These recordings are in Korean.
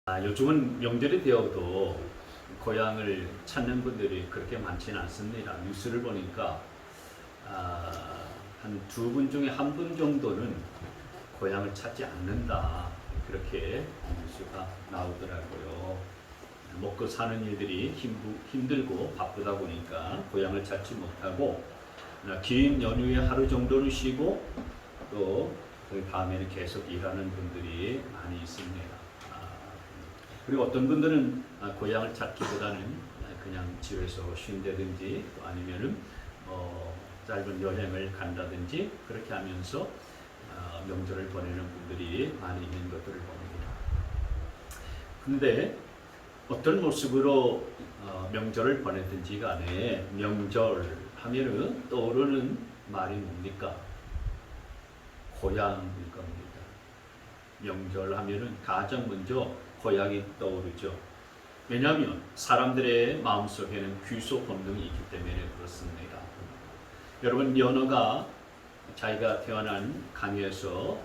요즘은 명절이 되어도 고향을 찾는 분들이 그렇게 많지는 않습니다. 뉴스를 보니까 한 두 분 중에 한 분 정도는 고향을 찾지 않는다, 그렇게 뉴스가 나오더라고요. 먹고 사는 일들이 힘들고 바쁘다 보니까 고향을 찾지 못하고 긴 연휴에 하루 정도는 쉬고 또 그 다음에는 계속 일하는 분들이 많이 있습니다. 그리고 어떤 분들은 고향을 찾기보다는 그냥 집에서 쉰다든지 또 아니면은 짧은 여행을 간다든지 그렇게 하면서 명절을 보내는 분들이 많이 있는 것들을 봅니다. 그런데 어떤 모습으로 명절을 보내든지 간에 명절 하면은 떠오르는 말이 뭡니까? 고향일 겁니다. 명절 하면은 가장 먼저 고향이 떠오르죠. 왜냐하면 사람들의 마음속에는 귀소 본능이 있기 때문에 그렇습니다. 여러분, 연어가 자기가 태어난 강에서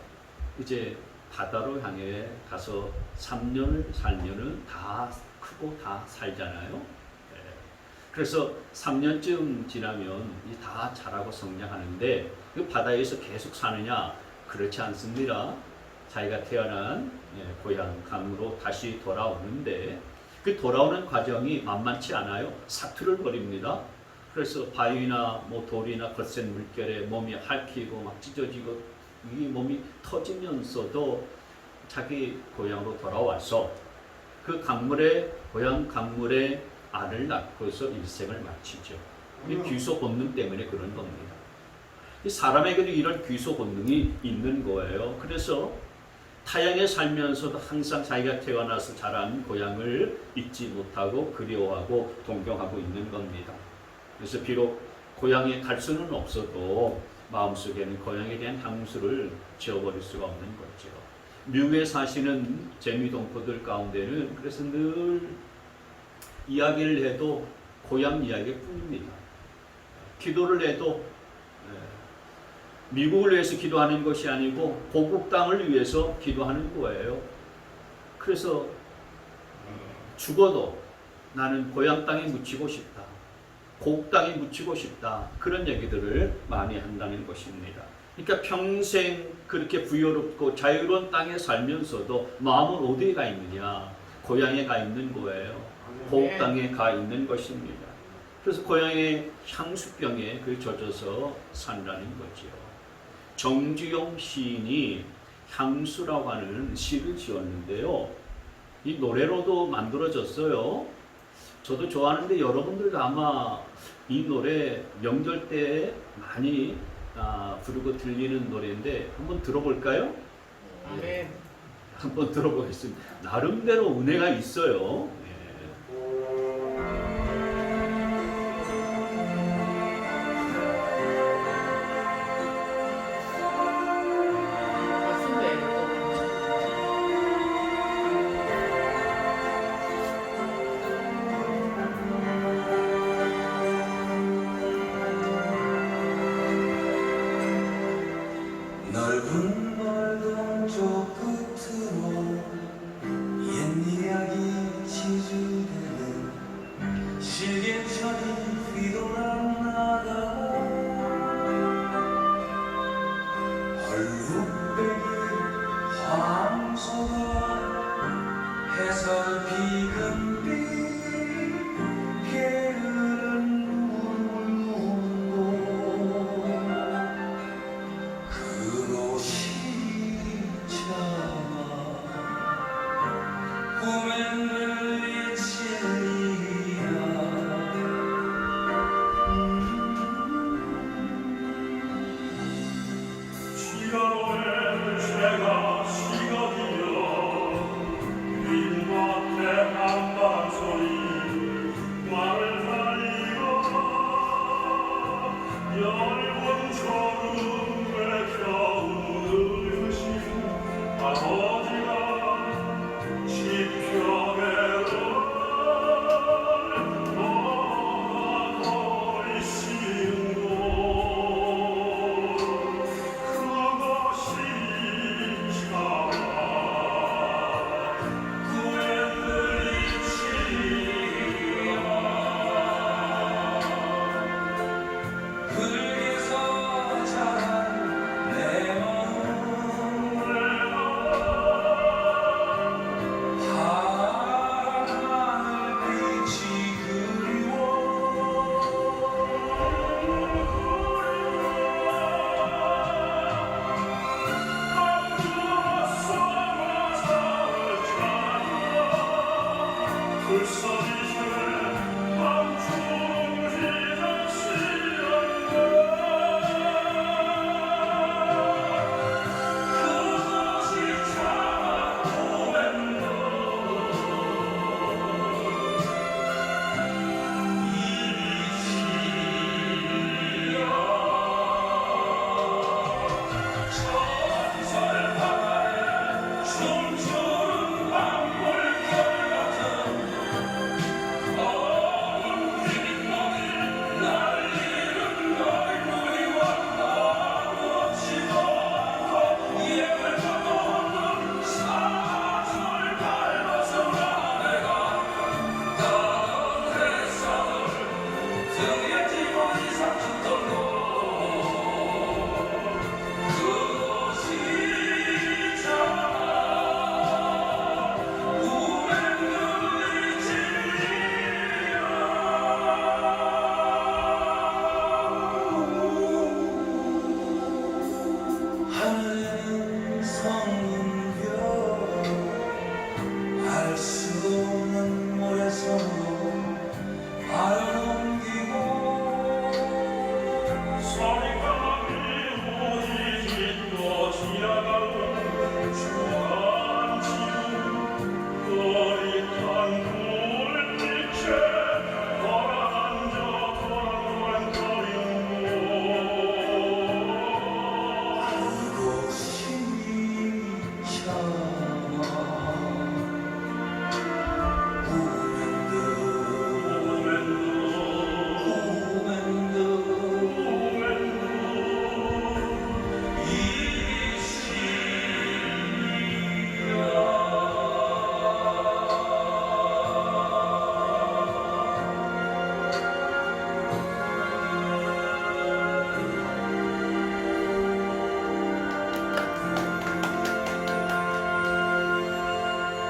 이제 바다로 향해 가서 3년을 살면은 다 크고 다 살잖아요. 그래서 3년쯤 지나면 다 자라고 성장하는데 그 바다에서 계속 사느냐? 그렇지 않습니다. 자기가 태어난 고향 강으로 다시 돌아오는데 그 돌아오는 과정이 만만치 않아요. 사투를 벌입니다. 그래서 바위나 돌이나 거센 물결에 몸이 핥히고 막 찢어지고 이 몸이 터지면서도 자기 고향으로 돌아와서 그 고향 강물에 알을 낳고서 일생을 마치죠. 이 귀소 본능 때문에 그런 겁니다. 이 사람에게도 이런 귀소 본능이 있는 거예요. 그래서 타향에 살면서도 항상 자기가 태어나서 자란 고향을 잊지 못하고 그리워하고 동경하고 있는 겁니다. 그래서 비록 고향에 갈 수는 없어도 마음속에는 고향에 대한 향수를 지워버릴 수가 없는 거죠. 미국에 사시는 재미동포들 가운데는 그래서 늘 이야기를 해도 고향 이야기일 뿐입니다. 기도를 해도 미국을 위해서 기도하는 것이 아니고 고국 땅을 위해서 기도하는 거예요. 그래서 죽어도 나는 고향 땅에 묻히고 싶다, 고국 땅에 묻히고 싶다, 그런 얘기들을 많이 한다는 것입니다. 그러니까 평생 그렇게 부유롭고 자유로운 땅에 살면서도 마음은 어디에 가 있느냐? 고향에 가 있는 거예요. 고국 땅에 가 있는 것입니다. 그래서 고향의 향수병에 젖어서 산다는 거지요. 정주영 시인이 향수라고 하는 시를 지었는데요. 이 노래로도 만들어졌어요. 저도 좋아하는데 여러분들도 아마 이 노래 명절 때 많이 부르고 들리는 노래인데 한번 들어볼까요? 네. 한번 들어보겠습니다. 나름대로 은혜가 있어요. 넓은 멀던 저 끝으로 옛 이야기 지주되는 실개천이 휘돌아나가 얼룩배기 황소가 해설 비금비 게으른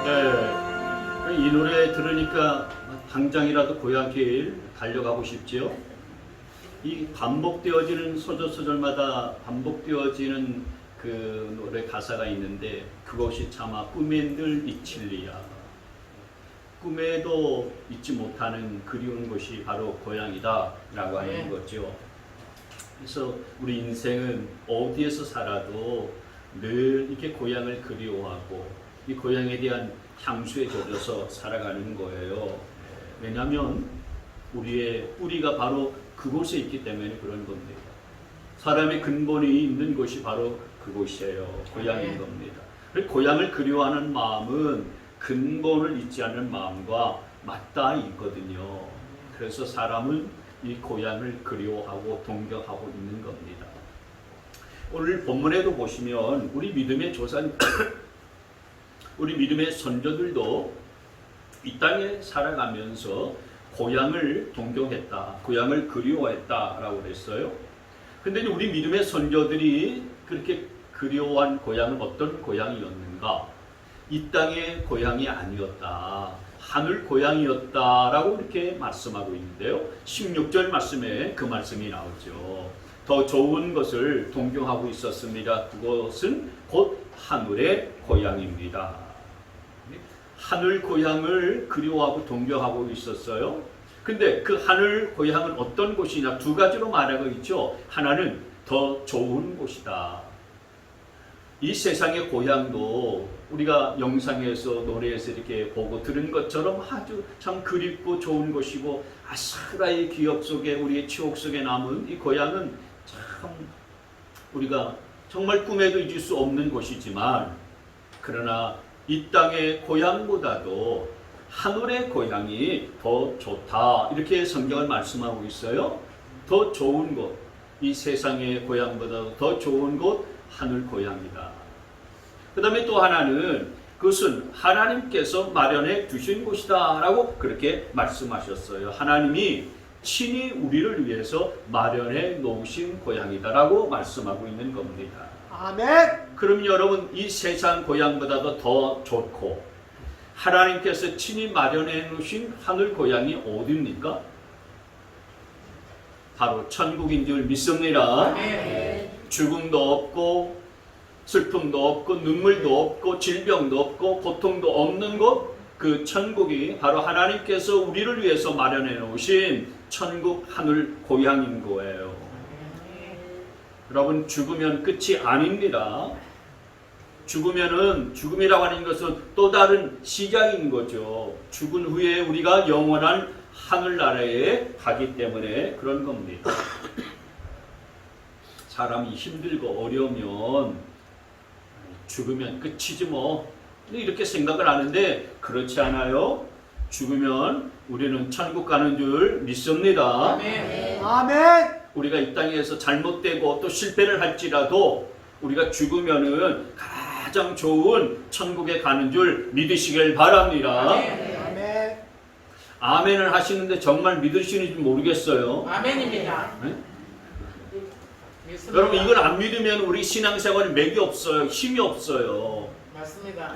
네, 이 노래 들으니까 당장이라도 고향길 달려가고 싶지요. 이 반복되어지는 소절소절마다 반복되어지는 그 노래 가사가 있는데 그것이 차마 꿈엔들 잊힐리야. 꿈에도 잊지 못하는 그리운 곳이 바로 고향이다 라고 하는 거죠. 그래서 우리 인생은 어디에서 살아도 늘 이렇게 고향을 그리워하고 이 고향에 대한 향수에 젖어서 살아가는 거예요. 왜냐하면 우리의 뿌리가 바로 그곳에 있기 때문에 그런 겁니다. 사람의 근본이 있는 곳이 바로 그곳이에요. 고향인 겁니다. 고향을 그리워하는 마음은 근본을 잊지 않는 마음과 맞닿아 있거든요. 그래서 사람은 이 고향을 그리워하고 동경하고 있는 겁니다. 오늘 본문에도 보시면 우리 믿음의 조상, 우리 믿음의 선조들도 이 땅에 살아가면서 고향을 동경했다, 고향을 그리워했다라고 그랬어요. 근데 우리 믿음의 선조들이 그렇게 그리워한 고향은 어떤 고향이었는가? 이 땅의 고향이 아니었다, 하늘 고향이었다라고 이렇게 말씀하고 있는데요. 16절 말씀에 그 말씀이 나오죠. 더 좋은 것을 동경하고 있었습니다. 그것은 곧 하늘의 고향입니다. 하늘 고향을 그리워하고 동경하고 있었어요. 근데 그 하늘 고향은 어떤 곳이냐? 두 가지로 말하고 있죠. 하나는 더 좋은 곳이다. 이 세상의 고향도 우리가 영상에서 노래에서 이렇게 보고 들은 것처럼 아주 참 그립고 좋은 곳이고 아스라의 기억 속에 우리의 추억 속에 남은 이 고향은 참 우리가 정말 꿈에도 잊을 수 없는 곳이지만 그러나 이 땅의 고향보다도 하늘의 고향이 더 좋다 이렇게 성경을 말씀하고 있어요. 더 좋은 곳, 이 세상의 고향보다도 더 좋은 곳 하늘 고향이다. 그 다음에 또 하나는 그것은 하나님께서 마련해 두신 곳이다 라고 그렇게 말씀하셨어요. 하나님이 친히 우리를 위해서 마련해 놓으신 고향이다 라고 말씀하고 있는 겁니다. 아멘. 그럼 여러분 이 세상 고향보다도 더 좋고 하나님께서 친히 마련해 놓으신 하늘 고향이 어디입니까? 바로 천국인 줄 믿습니다. 아멘. 죽음도 없고 슬픔도 없고 눈물도 없고 질병도 없고 고통도 없는 곳, 그 천국이 바로 하나님께서 우리를 위해서 마련해 놓으신 천국 하늘 고향인 거예요. 여러분 죽으면 끝이 아닙니다. 죽음이라고 하는 것은 또 다른 시작인 거죠. 죽은 후에 우리가 영원한 하늘나라에 가기 때문에 그런 겁니다. 사람이 힘들고 어려우면 죽으면 끝이지 뭐 이렇게 생각을 하는데 그렇지 않아요. 죽으면 우리는 천국 가는 줄 믿습니다. 아멘. 아멘. 우리가 이 땅에서 잘못되고 또 실패를 할지라도 우리가 죽으면은 가장 좋은 천국에 가는 줄 믿으시길 바랍니다. 아멘. 아멘을 하시는데 정말 믿으시는지 모르겠어요. 아멘입니다. 네? 믿습니다. 여러분 이걸 안 믿으면 우리 신앙생활에 맥이 없어요. 힘이 없어요. 맞습니다.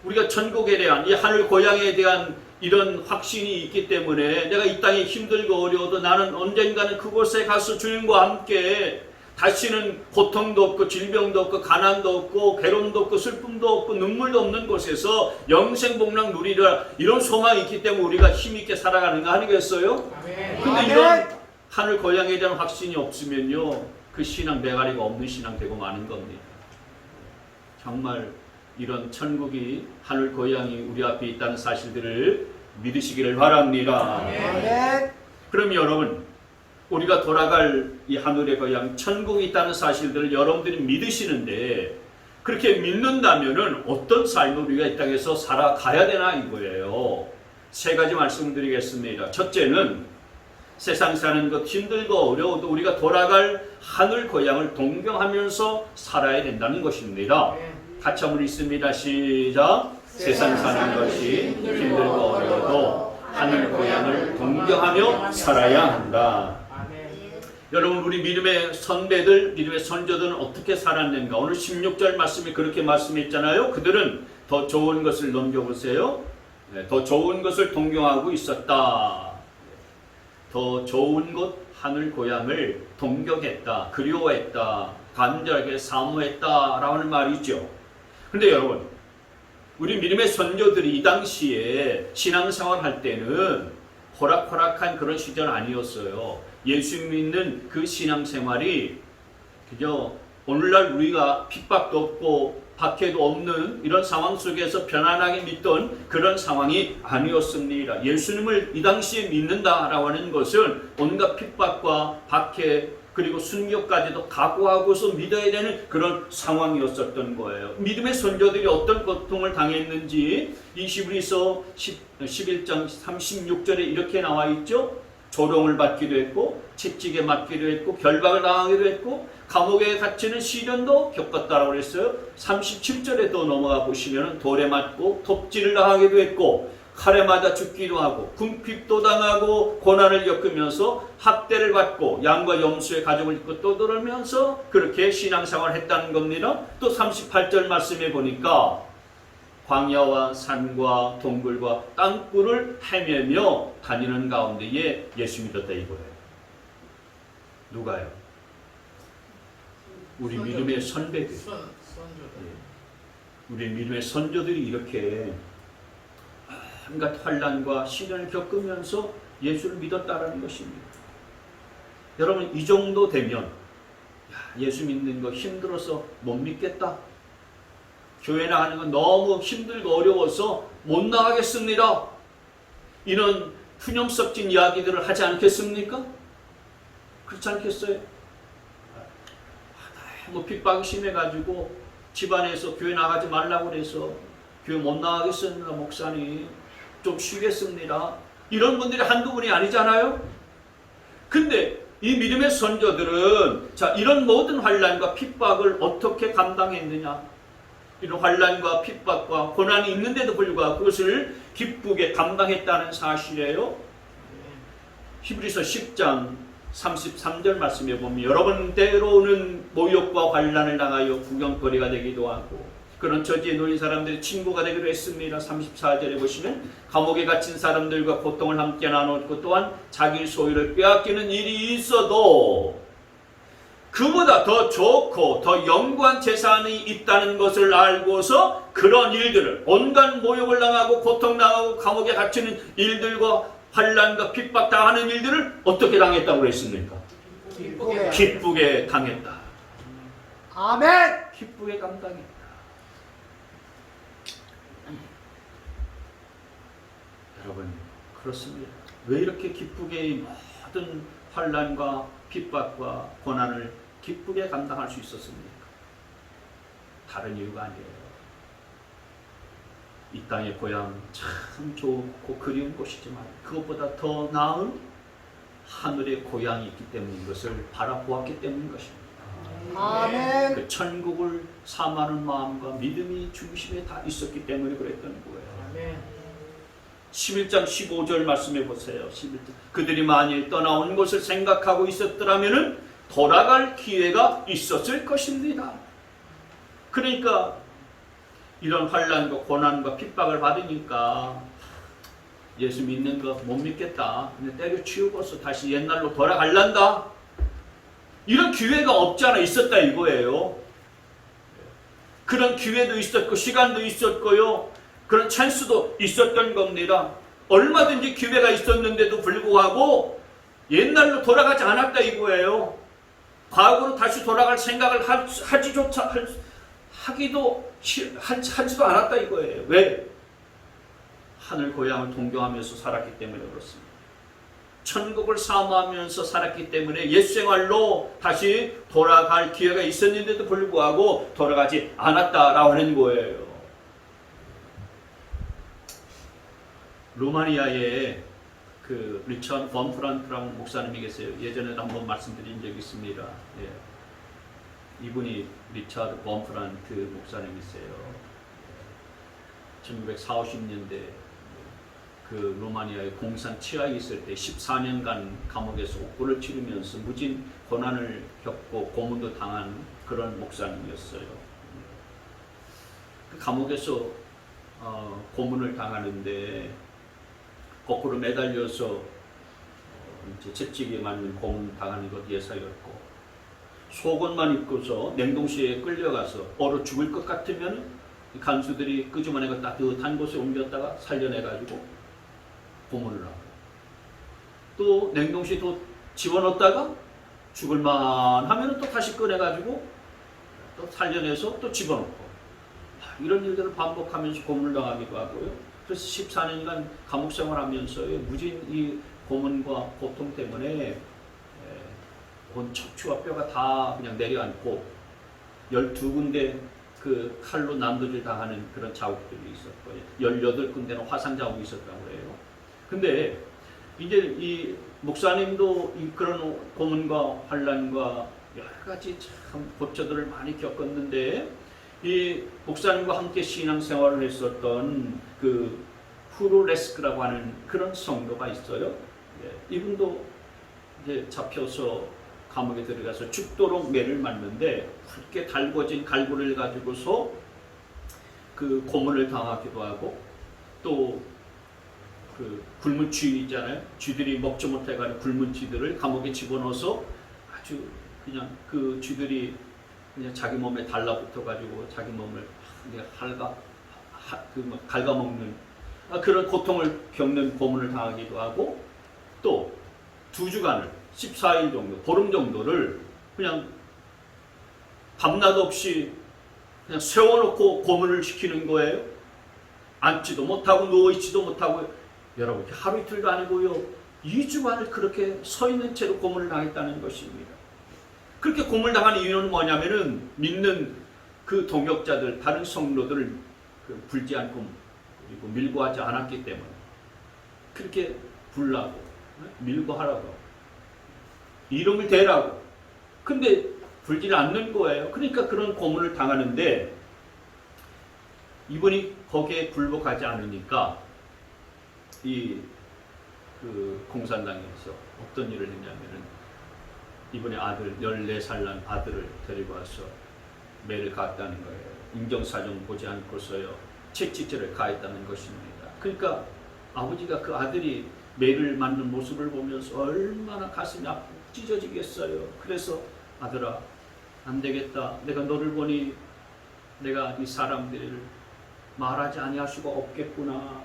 우리가 천국에 대한 이 하늘 고향에 대한 이런 확신이 있기 때문에 내가 이 땅에 힘들고 어려워도 나는 언젠가는 그곳에 가서 주님과 함께 다시는 고통도 없고 질병도 없고 가난도 없고 괴로움도 없고 슬픔도 없고 눈물도 없는 곳에서 영생복락 누리라 이런 소망이 있기 때문에 우리가 힘있게 살아가는 거 아니겠어요? 아멘. 근데 이런 하늘 고향에 대한 확신이 없으면요 그 신앙 메가리가 없는 신앙 되고 마는 겁니다. 정말 이런 천국이 하늘 고향이 우리 앞에 있다는 사실들을 믿으시기를 바랍니다. 아멘. 그럼 여러분 우리가 돌아갈 이 하늘의 고향 천국이 있다는 사실들을 여러분들이 믿으시는데 그렇게 믿는다면은 어떤 삶을 우리가 이 땅에서 살아가야 되나 이거예요. 세 가지 말씀드리겠습니다. 첫째는 세상 사는 것 힘들고 어려워도 우리가 돌아갈 하늘 고향을 동경하면서 살아야 된다는 것입니다. 같이 한번 읽습니다. 시작. 세상 사는 것이 힘들고 어려워도 하늘 고향을 동경하며 살아야 한다. 아멘. 여러분 우리 믿음의 선배들, 믿음의 선조들은 어떻게 살았는가? 오늘 16절 말씀이 그렇게 말씀했잖아요. 그들은 더 좋은 것을 넘겨보세요. 더 좋은 것을 동경하고 있었다. 더 좋은 곳 하늘 고향을 동경했다. 그리워했다. 간절하게 사모했다라는 말이죠. 근데 여러분 우리 믿음의 선조들이 이 당시에 신앙생활 할 때는 호락호락한 그런 시절 아니었어요. 예수 믿는 그 신앙생활이 그저 오늘날 우리가 핍박도 없고 박해도 없는 이런 상황 속에서 편안하게 믿던 그런 상황이 아니었습니다. 예수님을 이 당시에 믿는다라고 하는 것은 온갖 핍박과 박해 그리고 순교까지도 각오하고서 믿어야 되는 그런 상황이었었던 거예요. 믿음의 선조들이 어떤 고통을 당했는지 이 히브리서 11장 36절에 이렇게 나와 있죠. 조롱을 받기도 했고 채찍에 맞기도 했고 결박을 당하기도 했고 감옥에 갇히는 시련도 겪었다라고 그랬어요. 37절에 또 넘어가 보시면 돌에 맞고 톱질을 당하기도 했고 칼에 맞아 죽기도 하고 궁핍도 당하고 고난을 겪으면서 학대를 받고 양과 염소의 가족을 잊고 떠돌면서 그렇게 신앙생활을 했다는 겁니다. 또 38절 말씀에 보니까 광야와 산과 동굴과 땅굴을 헤매며 다니는 가운데에 예수 믿었다 이거예요. 누가요? 우리 믿음의 선배들. 우리 믿음의 선조들이 이렇게 온갖 환난과 시련을 겪으면서 예수를 믿었다라는 것입니다. 여러분 이 정도 되면 예수 믿는 거 힘들어서 못 믿겠다. 교회 나가는 건 너무 힘들고 어려워서 못 나가겠습니다. 이런 푸념석진 이야기들을 하지 않겠습니까? 그렇지 않겠어요? 뭐 핍박이 심해가지고 집안에서 교회 나가지 말라고 그래서 교회 못 나가겠습니다. 목사님 좀 쉬겠습니다. 이런 분들이 한두 분이 아니잖아요. 근데 이 믿음의 선조들은 자 이런 모든 환난과 핍박을 어떻게 감당했느냐. 이런 환난과 핍박과 고난이 있는데도 불구하고 그것을 기쁘게 감당했다는 사실이에요. 히브리서 10장 33절 말씀에 보면 여러분 때로는 모욕과 환난을 당하여 구경거리가 되기도 하고 그런 처지에 놓인 사람들의 친구가 되기도 했습니다. 34절에 보시면 감옥에 갇힌 사람들과 고통을 함께 나눴고 또한 자기 소유를 빼앗기는 일이 있어도 그보다 더 좋고 더 영구한 재산이 있다는 것을 알고서 그런 일들을 온갖 모욕을 당하고 고통당하고 감옥에 갇히는 일들과 환난과 핍박 당하는 일들을 어떻게 당했다고 그랬습니까? 기쁘게 당했다. 아멘. 기쁘게 감당했다. 여러분 그렇습니다. 왜 이렇게 기쁘게 모든 환난과 핍박과 고난을 기쁘게 감당할 수 있었습니까? 다른 이유가 아니에요. 이 땅의 고향 참 좋고 그리운 곳이지만 그것보다 더 나은 하늘의 고향이 있기 때문인 것을 바라보았기 때문인 것입니다. 아멘. 그 천국을 사모하는 마음과 믿음이 중심에 다 있었기 때문에 그랬던 거예요. 아멘. 11장 15절 말씀해 보세요. 11장. 그들이 만일 떠나온 것을 생각하고 있었더라면 돌아갈 기회가 있었을 것입니다. 그러니까 이런 환난과 고난과 핍박을 받으니까 예수 믿는 거 못 믿겠다. 근데 때려치우고서 다시 옛날로 돌아갈란다. 이런 기회가 없잖아. 있었다 이거예요. 그런 기회도 있었고 시간도 있었고요. 그런 찬스도 있었던 겁니다. 얼마든지 기회가 있었는데도 불구하고 옛날로 돌아가지 않았다 이거예요. 과거로 다시 돌아갈 생각을 하지도 않았다 이거예요. 왜? 하늘 고향을 동경하면서 살았기 때문에 그렇습니다. 천국을 사모하면서 살았기 때문에 옛 생활로 다시 돌아갈 기회가 있었는데도 불구하고 돌아가지 않았다라고 하는 거예요. 루마니아에 그 리처드 범프란트라는 목사님이 계세요. 예전에도 한번 말씀드린 적이 있습니다. 예. 이분이 리처드 범프란트 목사님이세요. 1940, 50년대 그 로마니아의 공산 치하에 있을 때 14년간 감옥에서 옥고를 치르면서 무진 고난을 겪고 고문도 당한 그런 목사님이었어요. 그 감옥에서 고문을 당하는데 거꾸로 매달려서 이제 채찍에 맞는 고문 당하는 것 예사였고, 속옷만 입고서 냉동실에 끌려가서 얼어 죽을 것 같으면 간수들이 끄집어내고 따뜻한 곳에 옮겼다가 살려내가지고 고문을 하고, 또 냉동실에 또 집어넣었다가 죽을만 하면 또 다시 꺼내가지고 또 살려내서 또 집어넣고, 이런 일들을 반복하면서 고문을 당하기도 하고요. 그래서 14년간 감옥 생활하면서 무진 이 고문과 고통 때문에 온 척추와 뼈가 다 그냥 내려앉고 12군데 그 칼로 난도질 당하는 그런 자국들이 있었고요. 18군데는 화상 자국이 있었다고 해요. 근데 이제 이 목사님도 그런 고문과 환난과 여러 가지 참 고초들을 많이 겪었는데, 이 목사님과 함께 신앙생활을 했었던 그 후르레스크라고 하는 그런 성도가 있어요. 이분도 이제 잡혀서 감옥에 들어가서 죽도록 매를 맞는데 굵게 달궈진 갈고리를 가지고서 그 고문을 당하기도 하고, 또 그 굶은 쥐 있잖아요. 쥐들이 먹지 못해가지고 굶은 쥐들을 감옥에 집어넣어서 아주 그냥 그 쥐들이 그냥 자기 몸에 달라붙어가지고 자기 몸을 갉아먹는 그런 고통을 겪는 고문을 당하기도 하고, 또 2주간을 14일 정도, 보름 정도를 그냥 밤낮 없이 그냥 세워놓고 고문을 시키는 거예요. 앉지도 못하고 누워있지도 못하고, 여러분 하루 이틀도 아니고요, 2주간을 그렇게 서 있는 채로 고문을 당했다는 것입니다. 그렇게 고문을 당하는 이유는 뭐냐면은 믿는 그 동역자들, 다른 성도들을 불지 않고 그리고 밀고 하지 않았기 때문에 그렇게 불라고 밀고 하라고 이름을 대라고, 근데 불지를 않는 거예요. 그러니까 그런 고문을 당하는데, 이분이 거기에 굴복하지 않으니까 그 공산당에서 어떤 일을 했냐면은 이번에 아들 14살 난 아들을 데리고 와서 매를 가했다는 거예요. 인정사정 보지 않고서요 채찍질을 가했다는 것입니다. 그러니까 아버지가 그 아들이 매를 맞는 모습을 보면서 얼마나 가슴이 아프고 찢어지겠어요. 그래서 아들아, 안 되겠다. 내가 너를 보니 내가 이 사람들을 말하지 아니할 수가 없겠구나.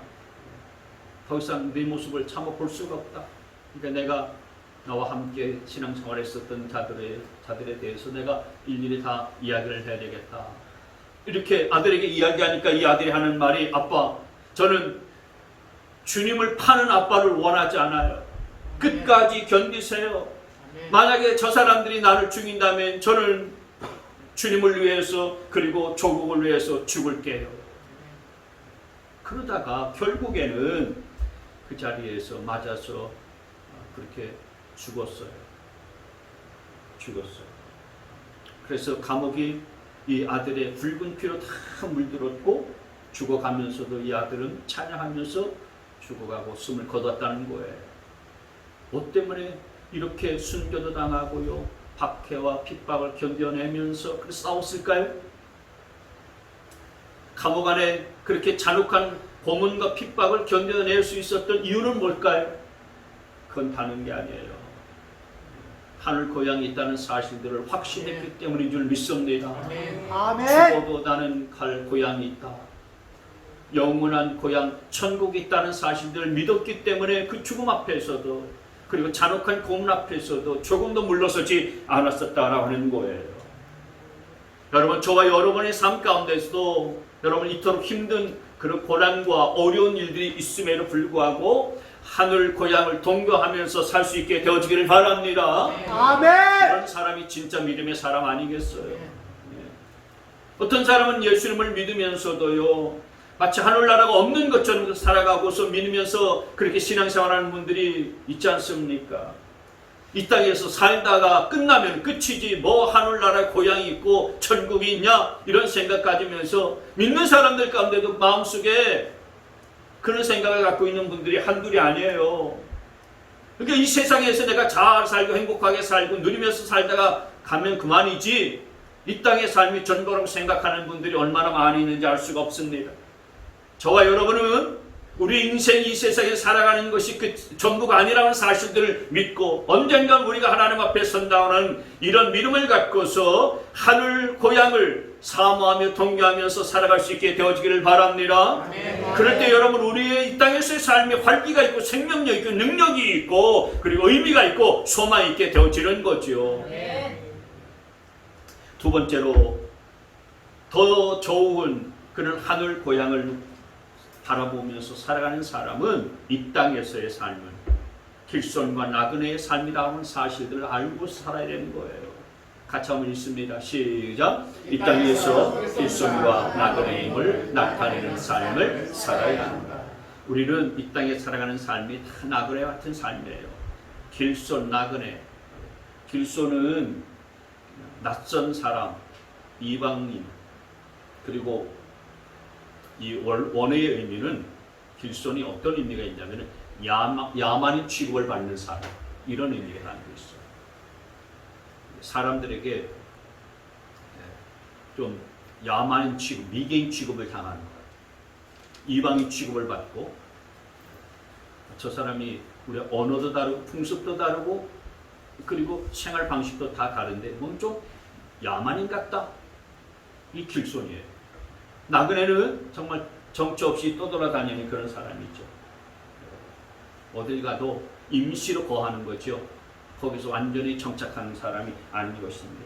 더 이상 네 모습을 참아 볼 수가 없다. 그러니까 내가 나와 함께 신앙생활을 했었던 자들에 대해서 내가 일일이 다 이야기를 해야 되겠다. 이렇게 아들에게 이야기하니까 이 아들이 하는 말이, 아빠, 저는 주님을 파는 아빠를 원하지 않아요. 끝까지 견디세요. 만약에 저 사람들이 나를 죽인다면 저는 주님을 위해서 그리고 조국을 위해서 죽을게요. 그러다가 결국에는 그 자리에서 맞아서 그렇게 죽었어요. 그래서 감옥이 이 아들의 붉은 피로 다 물들었고, 죽어가면서도 이 아들은 찬양하면서 죽어가고 숨을 거뒀다는 거예요. 뭐 때문에 이렇게 순교도 당하고요, 박해와 핍박을 견뎌내면서 싸웠을까요? 감옥 안에 그렇게 잔혹한 고문과 핍박을 견뎌낼 수 있었던 이유는 뭘까요? 그건 다른 게 아니에요. 하늘 고향이 있다는 사실들을 확신했기 때문인 줄 믿습니다. 아멘. 죽어도 나는 갈 고향이 있다. 영원한 고향 천국이 있다는 사실들을 믿었기 때문에 그 죽음 앞에서도, 그리고 잔혹한 고문 앞에서도 조금도 물러서지 않았었다라고 하는 거예요. 여러분, 저와 여러분의 삶 가운데서도 여러분 이토록 힘든 그런 고난과 어려운 일들이 있음에도 불구하고 하늘 고향을 동경하면서 살 수 있게 되어지기를 바랍니다. 아멘. 그런 사람이 진짜 믿음의 사람 아니겠어요? 어떤 사람은 예수님을 믿으면서도요, 마치 하늘나라가 없는 것처럼 살아가고서 믿으면서 그렇게 신앙생활하는 분들이 있지 않습니까? 이 땅에서 살다가 끝나면 끝이지 뭐 하늘나라에 고향이 있고 천국이 있냐, 이런 생각 가지면서 믿는 사람들 가운데도 마음속에 그런 생각을 갖고 있는 분들이 한둘이 아니에요. 그러니까 이 세상에서 내가 잘 살고 행복하게 살고 누리면서 살다가 가면 그만이지, 이 땅의 삶이 전부라고 생각하는 분들이 얼마나 많이 있는지 알 수가 없습니다. 저와 여러분은 우리 인생 이 세상에 살아가는 것이 그 전부가 아니라는 사실들을 믿고 언젠가 우리가 하나님 앞에 선다는 이런 믿음을 갖고서 하늘 고향을 사모하며 동경하면서 살아갈 수 있게 되어지기를 바랍니다. 그럴 때 여러분, 우리의 이 땅에서의 삶에 활기가 있고 생명력 있고 능력이 있고 그리고 의미가 있고 소망이 있게 되어지는 거죠. 두 번째로, 더 좋은 그런 하늘 고향을 바라보면서 살아가는 사람은 이 땅에서의 삶은 길손과 나그네의 삶이라는 사실들을 알고 살아야 되는 거예요. 같이 한번 읽습니다. 시작. 이 땅에서 길손과 나그네임을 나타내는 삶을 살아야 한다. 우리는 이 땅에 살아가는 삶이 다 나그네 같은 삶이에요. 길손, 나그네. 길손은 낯선 사람, 이방인, 그리고 이 원어의 의미는, 길손이 어떤 의미가 있냐면 야만인 취급을 받는 사람, 이런 의미가 담겨 있어요. 사람들에게 좀 야만인 취급, 미개인 취급을 당하는 거예요. 이방인 취급을 받고, 저 사람이 우리 언어도 다르고 풍습도 다르고 그리고 생활 방식도 다 다른데 뭔 좀 야만인 같다. 이 길손이에요. 나그네는 정말 정처 없이 떠돌아다니는 그런 사람이죠. 어딜 가도 임시로 거하는 거죠. 거기서 완전히 정착하는 사람이 아닌 것입니다.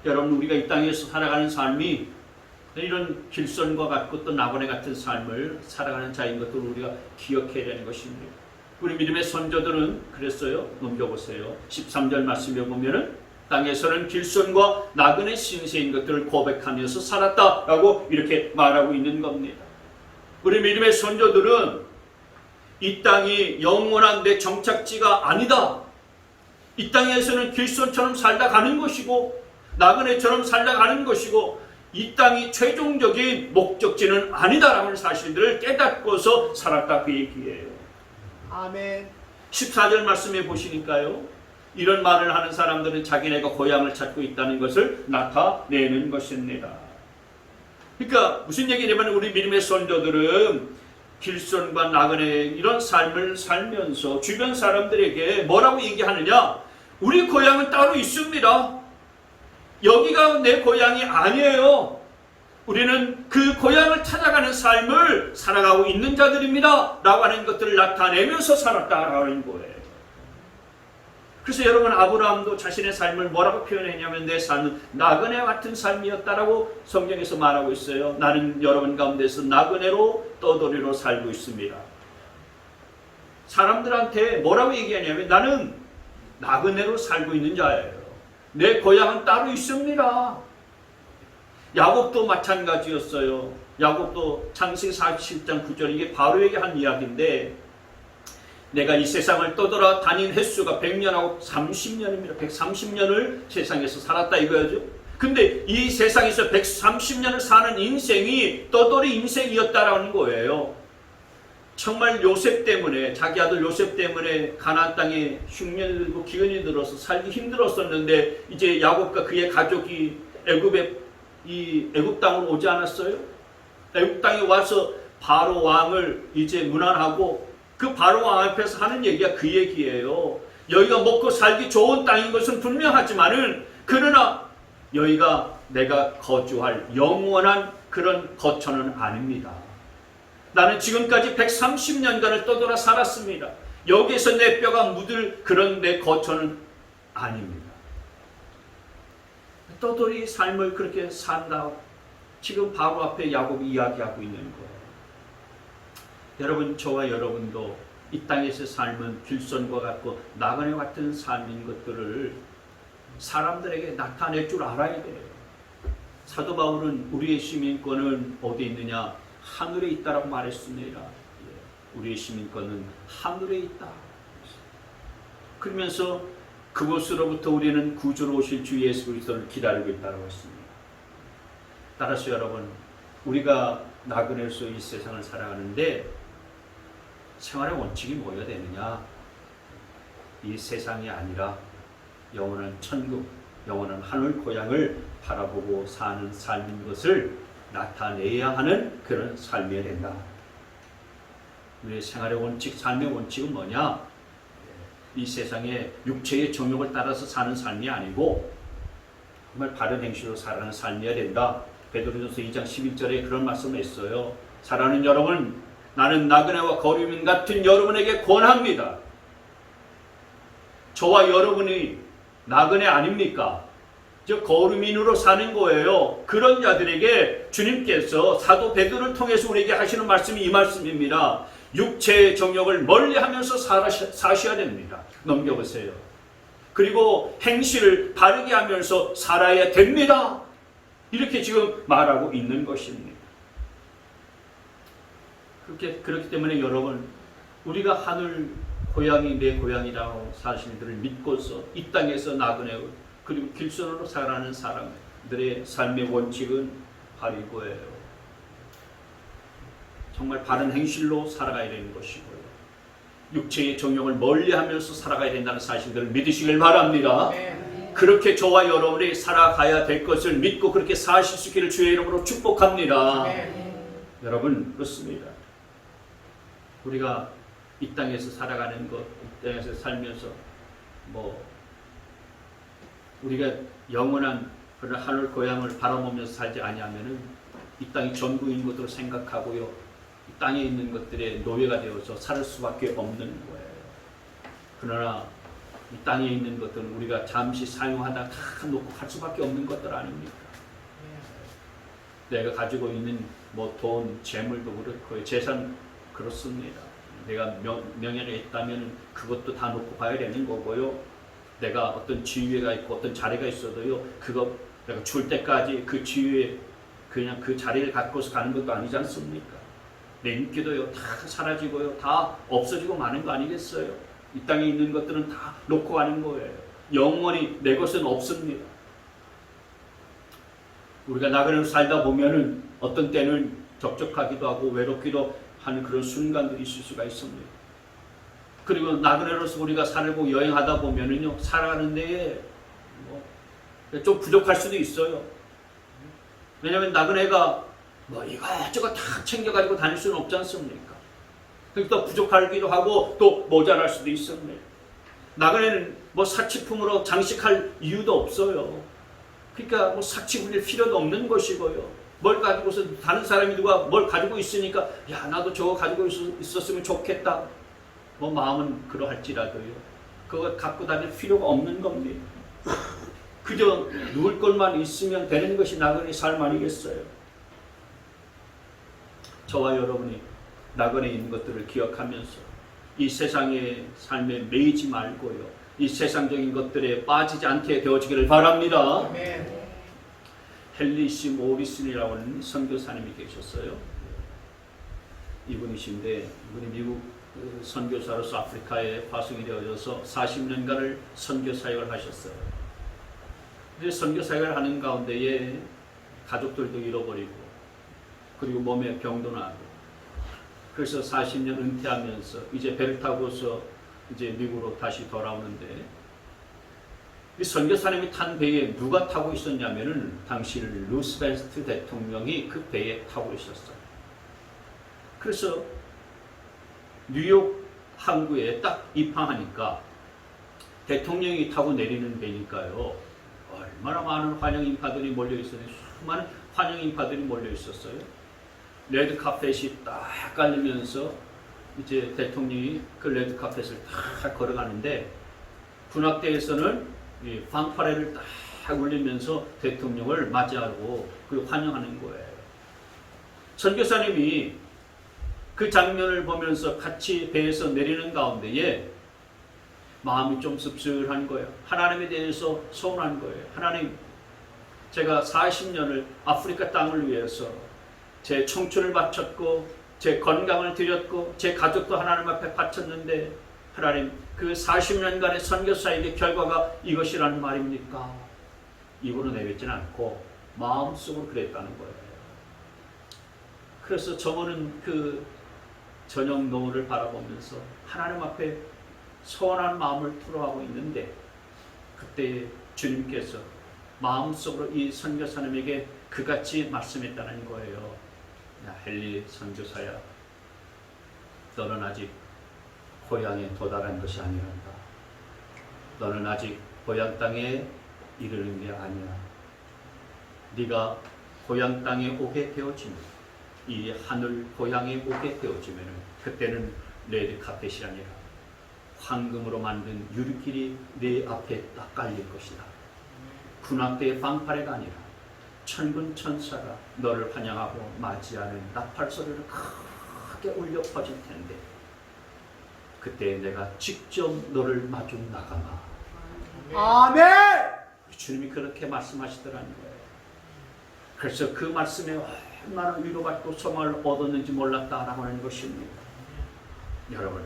여러분, 우리가 이 땅에서 살아가는 삶이 이런 길손과 같고 또 나그네 같은 삶을 살아가는 자인 것을 우리가 기억해야 되는 것입니다. 우리 믿음의 선조들은 그랬어요. 넘겨보세요. 13절 말씀에 보면은 땅에서는 길손과 나그네 신세인 것들을 고백하면서 살았다라고 이렇게 말하고 있는 겁니다. 우리 믿음의 선조들은 이 땅이 영원한 내 정착지가 아니다. 이 땅에서는 길손처럼 살다 가는 것이고 나그네처럼 살다 가는 것이고 이 땅이 최종적인 목적지는 아니다라는 사실들을 깨닫고서 살았다, 그 얘기예요. 아멘. 14절 말씀해 보시니까요. 이런 말을 하는 사람들은 자기네가 고향을 찾고 있다는 것을 나타내는 것입니다. 그러니까 무슨 얘기냐면 우리 믿음의 선조들은 길손과 나그네 이런 삶을 살면서 주변 사람들에게 뭐라고 얘기하느냐? 우리 고향은 따로 있습니다. 여기가 내 고향이 아니에요. 우리는 그 고향을 찾아가는 삶을 살아가고 있는 자들입니다. 라고 하는 것들을 나타내면서 살았다라는 거예요. 그래서 여러분, 아브라함도 자신의 삶을 뭐라고 표현했냐면 내 삶은 나그네 같은 삶이었다라고 성경에서 말하고 있어요. 나는 여러분 가운데서 나그네로 떠돌이로 살고 있습니다. 사람들한테 뭐라고 얘기하냐면 나는 나그네로 살고 있는 자예요. 내 고향은 따로 있습니다. 야곱도 마찬가지였어요. 야곱도 창세기 47장 9절, 이게 바로에게 한 이야기인데, 내가 이 세상을 떠돌아 다닌 횟수가 100년하고 30년입니다. 130년을 세상에서 살았다 이거죠. 근데 이 세상에서 130년을 사는 인생이 떠돌이 인생이었다라는 거예요. 정말 요셉 때문에, 자기 아들 요셉 때문에 가나안 땅에 흉년이 들고 기근이 들어서 살기 힘들었었는데 이제 야곱과 그의 가족이 애굽 땅으로 오지 않았어요? 애굽 땅에 와서 바로 왕을 이제 문안하고 그 바로 왕 앞에서 하는 얘기가 그 얘기예요. 여기가 먹고 살기 좋은 땅인 것은 분명하지만은 그러나 여기가 내가 거주할 영원한 그런 거처는 아닙니다. 나는 지금까지 130년간을 떠돌아 살았습니다. 여기에서 내 뼈가 묻을 그런 내 거처는 아닙니다. 떠돌이 삶을 그렇게 산다. 지금 바로 앞에 야곱이 이야기하고 있는 거예요. 여러분, 저와 여러분도 이 땅에서 삶은 길손과 같고 나그네 같은 삶인 것들을 사람들에게 나타낼 줄 알아야 돼요. 사도 바울은 우리의 시민권은 어디 있느냐? 하늘에 있다라고 말했습니다. 우리의 시민권은 하늘에 있다. 그러면서 그곳으로부터 우리는 구주로 오실 주 예수 그리스도를 기다리고 있다고 했습니다. 따라서 여러분, 우리가 나그네로서 이 세상을 살아가는데 생활의 원칙이 뭐여야 되느냐? 이 세상이 아니라 영원한 천국, 영원한 하늘 고향을 바라보고 사는 삶인 것을 나타내야 하는 그런 삶이어야 된다. 우리의 생활의 원칙, 삶의 원칙은 뭐냐? 이 세상의 육체의 정욕을 따라서 사는 삶이 아니고 정말 바른 행실로 살아가는 삶이어야 된다. 베드로전서 2장 11절에 그런 말씀을 했어요. 사랑하는 여러분, 나는 나그네와 거류민 같은 여러분에게 권합니다. 저와 여러분이 나그네 아닙니까? 저 거류민으로 사는 거예요. 그런 자들에게 주님께서 사도 베드로를 통해서 우리에게 하시는 말씀이 이 말씀입니다. 육체의 정욕을 멀리하면서 사셔야 됩니다. 넘겨보세요. 그리고 행실을 바르게 하면서 살아야 됩니다. 이렇게 지금 말하고 있는 것입니다. 그렇기 때문에 여러분, 우리가 하늘 고향이 내 고향이라고 사실들을 믿고서 이 땅에서 나그네 그리고 길선으로 살아가는 사람들의 삶의 원칙은 바로 이거예요. 정말 바른 행실로 살아가야 되는 것이고요. 육체의 정욕을 멀리하면서 살아가야 된다는 사실들을 믿으시길 바랍니다. 그렇게 저와 여러분이 살아가야 될 것을 믿고 그렇게 사실 수 있기를 주의 이름으로 축복합니다. 여러분, 그렇습니다. 우리가 이 땅에서 살아가는 것, 이 땅에서 살면서 우리가 영원한 그런 하늘 고향을 바라보면서 살지 아니하면은 이 땅이 전부인 것으로 생각하고요, 이 땅에 있는 것들의 노예가 되어서 살 수밖에 없는 거예요. 그러나 이 땅에 있는 것들은 우리가 잠시 사용하다 다 놓고 갈 수밖에 없는 것들 아닙니까? 내가 가지고 있는 돈, 재물도 그렇고 재산 그렇습니다. 내가 명예가 있다면 그것도 다 놓고 가야 되는 거고요. 내가 어떤 지위가 있고 어떤 자리가 있어도요, 그거 내가 줄 때까지 그 지위에 그냥 그 자리를 갖고서 가는 것도 아니지 않습니까? 내 인기도요, 다 사라지고요, 다 없어지고 마는 거 아니겠어요? 이 땅에 있는 것들은 다 놓고 가는 거예요. 영원히 내 것은 없습니다. 우리가 나그네로 살다 보면은 어떤 때는 적적하기도 하고 외롭기도 하는 그런 순간들이 있을 수가 있습니다. 그리고 나그네로서 우리가 살고 여행하다 보면은요, 살아가는 데에 좀 부족할 수도 있어요. 왜냐하면 나그네가 이것저것 다 챙겨가지고 다닐 수는 없지 않습니까? 그러니까 부족하기도 하고 또 모자랄 수도 있습니다. 나그네는 사치품으로 장식할 이유도 없어요. 그러니까 사치 부릴 필요도 없는 것이고요. 뭘 가지고서 다른 사람이 누가 뭘 가지고 있으니까 야, 나도 저거 가지고 있었으면 좋겠다. 마음은 그러할지라도요, 그거 갖고 다닐 필요가 없는 겁니다. 그저 누울 것만 있으면 되는 것이 나그네 삶 아니겠어요? 저와 여러분이 나그네 있는 것들을 기억하면서 이 세상의 삶에 매이지 말고요, 이 세상적인 것들에 빠지지 않게 되어지기를 바랍니다. 헨리 씨 모리슨이라고 하는 선교사님이 계셨어요. 이분이신데, 이분이 미국 선교사로서 아프리카에 파송이 되어져서 40년간을 선교 사역을 하셨어요. 근데 선교 사역을 하는 가운데에 가족들도 잃어버리고, 그리고 몸에 병도 나고, 그래서 40년 은퇴하면서 이제 배를 타고서 이제 미국으로 다시 돌아오는데, 이 선교사님이 탄 배에 누가 타고 있었냐면은 당시 루스벨트 대통령이 그 배에 타고 있었어요. 그래서 뉴욕 항구에 딱 입항하니까 대통령이 타고 내리는 배니까요, 얼마나 많은 환영 인파들이 몰려 있었는데, 수많은 환영 인파들이 몰려 있었어요. 레드 카펫이 딱 깔리면서 이제 대통령이 그 레드 카펫을 딱 걸어가는데, 군악대에서는 이 fanfare를 딱 울리면서 대통령을 맞이하고 그 환영하는 거예요. 선교사님이 그 장면을 보면서 같이 배에서 내리는 가운데에 마음이 좀 씁쓸한 거예요. 하나님에 대해서 서운한 거예요. 하나님, 제가 40년을 아프리카 땅을 위해서 제 청춘을 바쳤고 제 건강을 드렸고 제 가족도 하나님 앞에 바쳤는데, 하나님, 그 40년간의 선교사에게 결과가 이것이라는 말입니까? 입으로 내뱉지는 않고 마음속으로 그랬다는 거예요. 그래서 저거는 그 저녁 노을을 바라보면서 하나님 앞에 서운한 마음을 토로하고 있는데 그때 주님께서 마음속으로 이 선교사님에게 그같이 말씀했다는 거예요. 야, 헨리 선교사야, 너는 아직 고향에 도달한 것이 아니란다. 너는 아직 고향 땅에 이르는 게 아니야. 네가 고향 땅에 오게 되어지면, 이 하늘 고향에 오게 되어지면 그때는 레드 카펫이 아니라 황금으로 만든 유리길이 네 앞에 딱 깔릴 것이다. 군악대의 방파레가 아니라 천군 천사가 너를 환영하고 맞이하는 나팔 소리를 크게 울려 퍼질 텐데 그때 내가 직접 너를 마주 나가마. 아멘. 주님이 그렇게 말씀하시더라는 거예요. 그래서 그 말씀에 얼마나 위로받고 소망을 얻었는지 몰랐다라고 하는 것입니다. 여러분,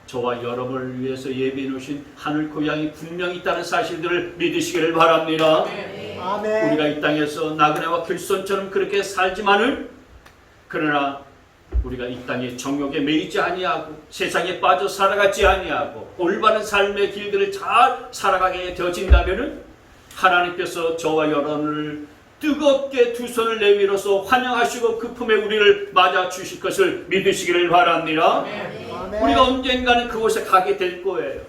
저와 여러분을 위해서 예비해 놓으신 하늘 고향이 분명히 있다는 사실들을 믿으시기를 바랍니다. 아멘. 우리가 이 땅에서 나그네와 길손처럼 그렇게 살지만은, 그러나 우리가 이 땅의 정욕에 매이지 아니하고 세상에 빠져 살아가지 아니하고 올바른 삶의 길들을 잘 살아가게 되어진다면은 하나님께서 저와 여러분을 뜨겁게 두 손을 내밀어서 환영하시고 그 품에 우리를 맞아 주실 것을 믿으시기를 바랍니다. 아멘. 우리가 언젠가는 그곳에 가게 될 거예요.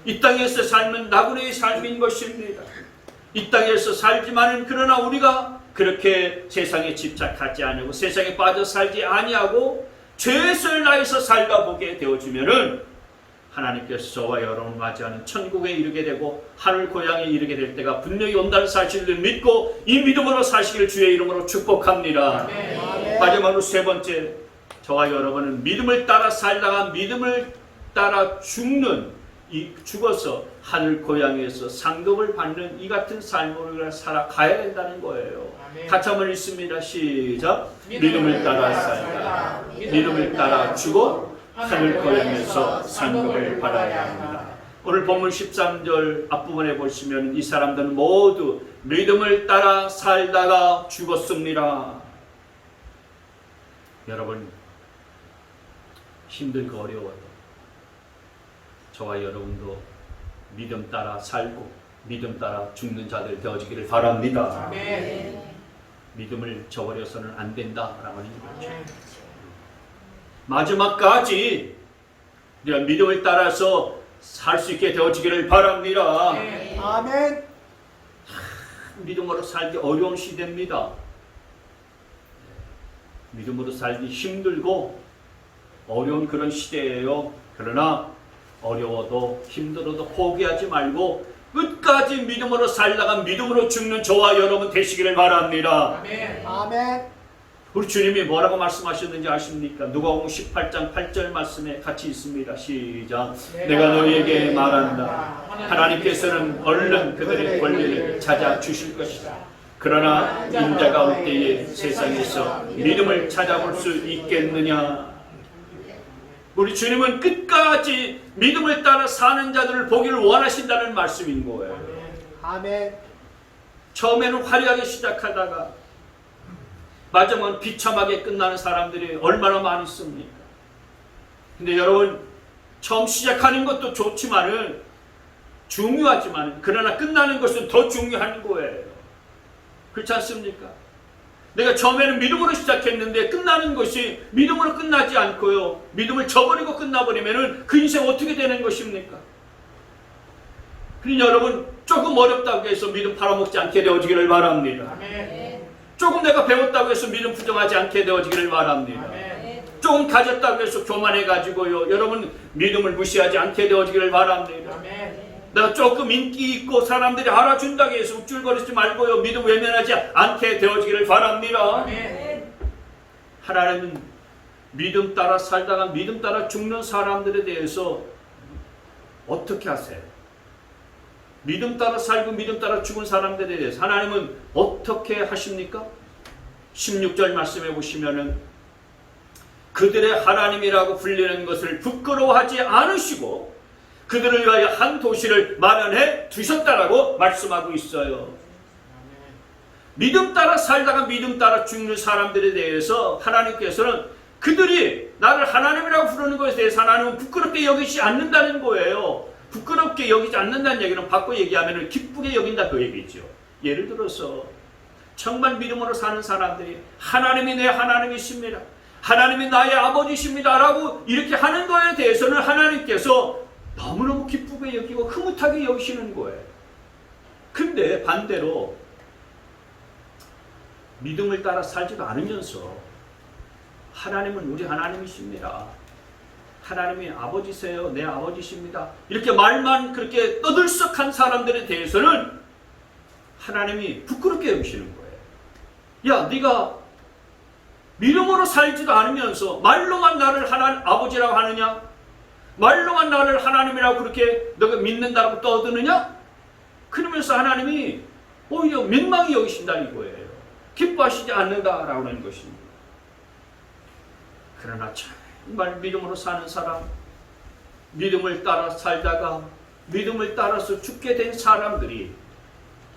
이 땅에서 삶은 나그네의 삶인 것입니다. 이 땅에서 살지만은 그러나 우리가 그렇게 세상에 집착하지 아니하고 세상에 빠져 살지 아니하고 최선을 다해서 살다 보게 되어지면은 하나님께서 저와 여러분을 맞이하는 천국에 이르게 되고 하늘 고향에 이르게 될 때가 분명히 온다는 사실을 믿고 이 믿음으로 사시기를 주의 이름으로 축복합니다. 아멘. 마지막으로 세 번째, 저와 여러분은 믿음을 따라 살다가 믿음을 따라 죽어서 하늘 고향에서 상급을 받는 이 같은 삶을 살아가야 된다는 거예요. 아멘. 같이 한번 읽습니다. 시작. 믿음을 따라 살다가 믿음을 따라 죽어 하늘 고향에서 상급을 받아야 합니다. 오늘 본문 13절 앞부분에 보시면 이 사람들은 모두 믿음을 따라 살다가 죽었습니다. 여러분, 힘들고 어려워도 저와 여러분도 믿음 따라 살고 믿음 따라 죽는 자들 되어지기를 바랍니다. 아멘. 믿음을 저버려서는 안 된다라고 하는 거죠. 마지막까지 우리가 믿음을 따라서 살 수 있게 되어지기를 바랍니다. 아멘. 믿음으로 살기 어려운 시대입니다. 믿음으로 살기 힘들고 어려운 그런 시대예요. 그러나 어려워도 힘들어도 포기하지 말고 끝까지 믿음으로 살다가 믿음으로 죽는 저와 여러분 되시기를 바랍니다. 아멘. 아멘. 우리 주님이 뭐라고 말씀하셨는지 아십니까? 누가복음 18장 8절 말씀에 같이 있습니다. 시작. 내가 너희에게 말한다. 하나님께서는 얼른 그들의 권리를 찾아 주실 것이다. 그러나 인자가 올 때에 세상에서 믿음을 찾아볼 수 있겠느냐? 우리 주님은 끝까지 믿음을 따라 사는 자들을 보기를 원하신다는 말씀인 거예요. 아멘. 처음에는 화려하게 시작하다가 마지막은 비참하게 끝나는 사람들이 얼마나 많이 있습니까? 근데 여러분, 처음 시작하는 것도 좋지만은 중요하지만 그러나 끝나는 것은 더 중요한 거예요. 그렇지 않습니까? 내가 처음에는 믿음으로 시작했는데 끝나는 것이 믿음으로 끝나지 않고요, 믿음을 저버리고 끝나버리면은 그 인생 어떻게 되는 것입니까? 그러니 여러분, 조금 어렵다고 해서 믿음 팔아먹지 않게 되어지기를 바랍니다. 아멘. 조금 내가 배웠다고 해서 믿음 부정하지 않게 되어지기를 바랍니다. 아멘. 조금 가졌다고 해서 교만해가지고요, 여러분 믿음을 무시하지 않게 되어지기를 바랍니다. 아멘. 내가 조금 인기 있고 사람들이 알아준다고 해서 우쭐거리지 말고요, 믿음 외면하지 않게 되어지기를 바랍니다. 아멘. 하나님은 믿음 따라 살다가 믿음 따라 죽는 사람들에 대해서 어떻게 하세요? 믿음 따라 살고 믿음 따라 죽은 사람들에 대해서 하나님은 어떻게 하십니까? 16절 말씀해 보시면은 그들의 하나님이라고 불리는 것을 부끄러워하지 않으시고 그들을 위하여 한 도시를 마련해 두셨다라고 말씀하고 있어요. 믿음 따라 살다가 믿음 따라 죽는 사람들에 대해서 하나님께서는 그들이 나를 하나님이라고 부르는 것에 대해서 하나님은 부끄럽게 여기지 않는다는 거예요. 부끄럽게 여기지 않는다는 얘기는 바꿔 얘기하면 기쁘게 여긴다 그 얘기죠. 예를 들어서 정말 믿음으로 사는 사람들이 하나님이 내 하나님이십니다. 하나님이 나의 아버지십니다. 라고 이렇게 하는 거에 대해서는 하나님께서 너무너무 기쁘게 여기고 흐뭇하게 여기시는 거예요. 근데 반대로 믿음을 따라 살지도 않으면서 하나님은 우리 하나님이십니다. 하나님이 아버지세요. 내 아버지십니다. 이렇게 말만 그렇게 떠들썩한 사람들에 대해서는 하나님이 부끄럽게 여기시는 거예요. 야, 네가 믿음으로 살지도 않으면서 말로만 나를 아버지라고 하느냐? 말로만 나를 하나님이라고 그렇게 너가 믿는다고 떠드느냐? 그러면서 하나님이 오히려 민망히 여기신다 이거예요. 기뻐하시지 않는다라고 하는 것입니다. 그러나 정말 믿음으로 사는 사람, 믿음을 따라 살다가 믿음을 따라서 죽게 된 사람들이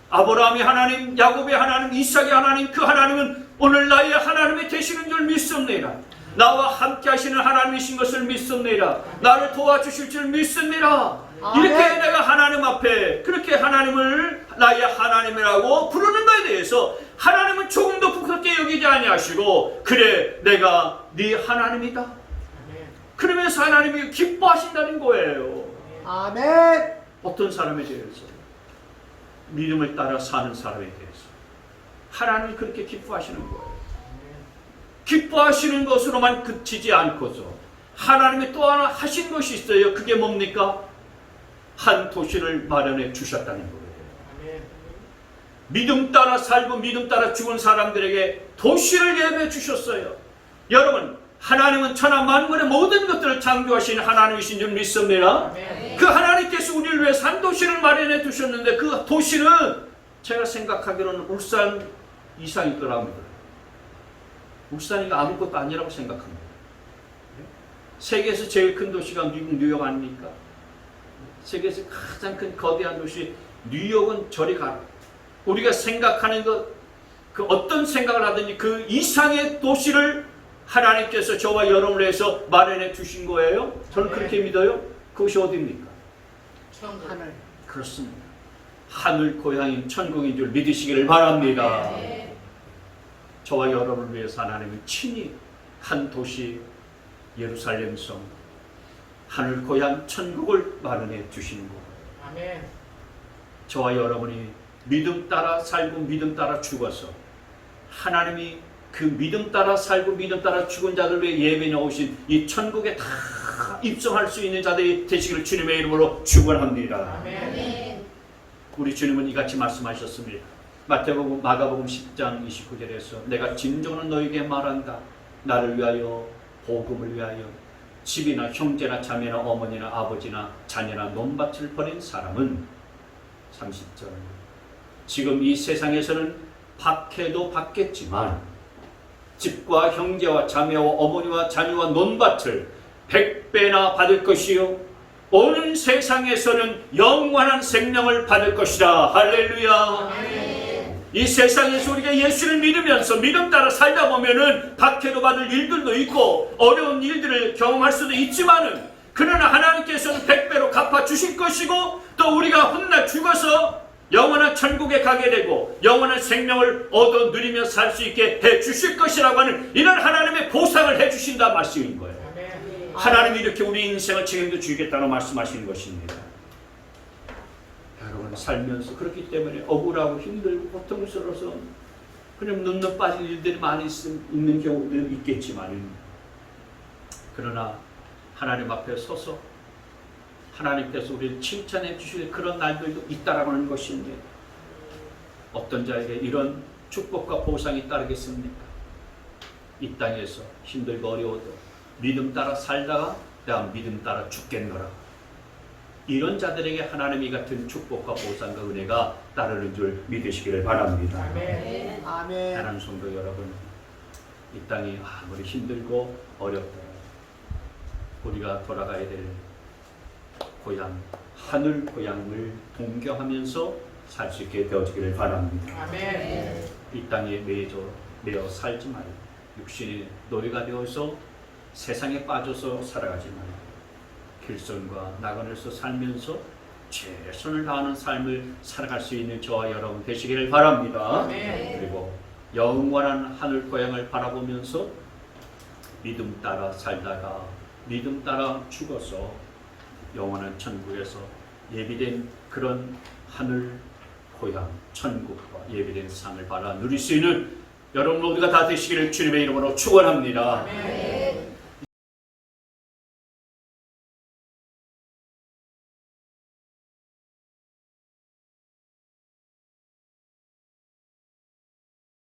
아브라함의 하나님, 야곱의 하나님, 이삭의 하나님, 그 하나님은 오늘 나의 하나님이 되시는 줄 믿습니다. 나와 함께 하시는 하나님이신 것을 믿습니다. 나를 도와주실 줄 믿습니다. 이렇게 내가 하나님 앞에 그렇게 하나님을 나의 하나님이라고 부르는 것에 대해서 하나님은 조금도 부끄럽게 여기지 아니하시고 그래 내가 네 하나님이다. 그러면서 하나님이 기뻐하신다는 거예요. 아멘. 어떤 사람에 대해서? 믿음을 따라 사는 사람에 대해서 하나님이 그렇게 기뻐하시는 거예요. 기뻐하시는 것으로만 그치지 않고서 하나님이 또 하나 하신 것이 있어요. 그게 뭡니까? 한 도시를 마련해 주셨다는 거예요. 믿음 따라 살고 믿음 따라 죽은 사람들에게 도시를 예배해 주셨어요. 여러분, 하나님은 천하 만물의 모든 것들을 창조하신 하나님이신 줄 믿습니다. 그 하나님께서 우리를 위해 산 도시를 마련해 두셨는데 그 도시는 제가 생각하기로는 울산 이상일 거랍니다. 울산이가 아무것도 아니라고 생각합니다. 세계에서 제일 큰 도시가 미국 뉴욕 아닙니까? 세계에서 가장 큰 거대한 도시 뉴욕은 저리 가라. 우리가 생각하는 그 어떤 생각을 하든지 그 이상의 도시를 하나님께서 저와 여러분을 위해서 마련해 주신 거예요. 저는 그렇게 믿어요. 그것이 어디입니까? 천국. 하늘. 그렇습니다. 하늘 고향인 천국인 줄 믿으시기를 바랍니다. 저와 여러분을 위해서 하나님은 친히 한 도시 예루살렘 성 하늘 고향 천국을 마련해 주신 거예요. 아멘. 저와 여러분이 믿음 따라 살고 믿음 따라 죽어서 하나님이 그 믿음 따라 살고 믿음 따라 죽은 자들 위해 예배해 오신 이 천국에 다 입성할 수 있는 자들이 되시기를 주님의 이름으로 축원합니다. 아멘. 우리 주님은 이같이 말씀하셨습니다. 마태복음 마가복음 10장 29절에서 내가 진정으로 너에게 말한다. 나를 위하여 복음을 위하여 집이나 형제나 자매나 어머니나 아버지나 자녀나 논밭을 버린 사람은 30절 지금 이 세상에서는 박해도 받겠지만 집과 형제와 자매와 어머니와 자녀와 논밭을 100배나 받을 것이요 오는 세상에서는 영원한 생명을 받을 것이다. 할렐루야. 이 세상에서 우리가 예수를 믿으면서 믿음 따라 살다 보면은 박해도 받을 일들도 있고 어려운 일들을 경험할 수도 있지만은 그러나 하나님께서는 100배로 갚아 주실 것이고 또 우리가 훗날 죽어서 영원한 천국에 가게 되고 영원한 생명을 얻어 누리며 살 수 있게 해 주실 것이라고 하는 이런 하나님의 보상을 해 주신다 말씀인 거예요. 하나님이 이렇게 우리 인생을 책임져 주겠다고 말씀하시는 것입니다. 여러분 살면서 그렇기 때문에 억울하고 힘들고 고통스러워서 그냥 눈물 빠진 일들이 많이 있는 경우도 있겠지만 그러나 하나님 앞에 서서 하나님께서 우리를 칭찬해 주실 그런 날들도 있다라고 하는 것입니다. 어떤 자에게 이런 축복과 보상이 따르겠습니까? 이 땅에서 힘들고 어려워도 믿음 따라 살다가 내가 믿음 따라 죽겠노라. 이런 자들에게 하나님이 같은 축복과 보상과 은혜가 따르는 줄 믿으시기를 바랍니다. 아멘. 아멘. 사랑하는 성도 여러분, 이 땅이 아무리 힘들고 어렵고 우리가 돌아가야 될 고향, 하늘 고향을 동경하면서 살 수 있게 되어지기를 바랍니다. 아멘. 이 땅에 매여 살지 말고 육신의 노예가 되어서 세상에 빠져서 살아가지 말고 길선과 나그네에서 살면서 최선을 다하는 삶을 살아갈 수 있는 저와 여러분 되시기를 바랍니다. 아멘. 그리고 영원한 하늘 고향을 바라보면서 믿음 따라 살다가 믿음 따라 죽어서 영원한 천국에서 예비된 그런 하늘 고향 천국과 예비된 상을 받아 누릴 수 있는 여러분 모두가 다 되시기를 주님의 이름으로 축원합니다. 아멘.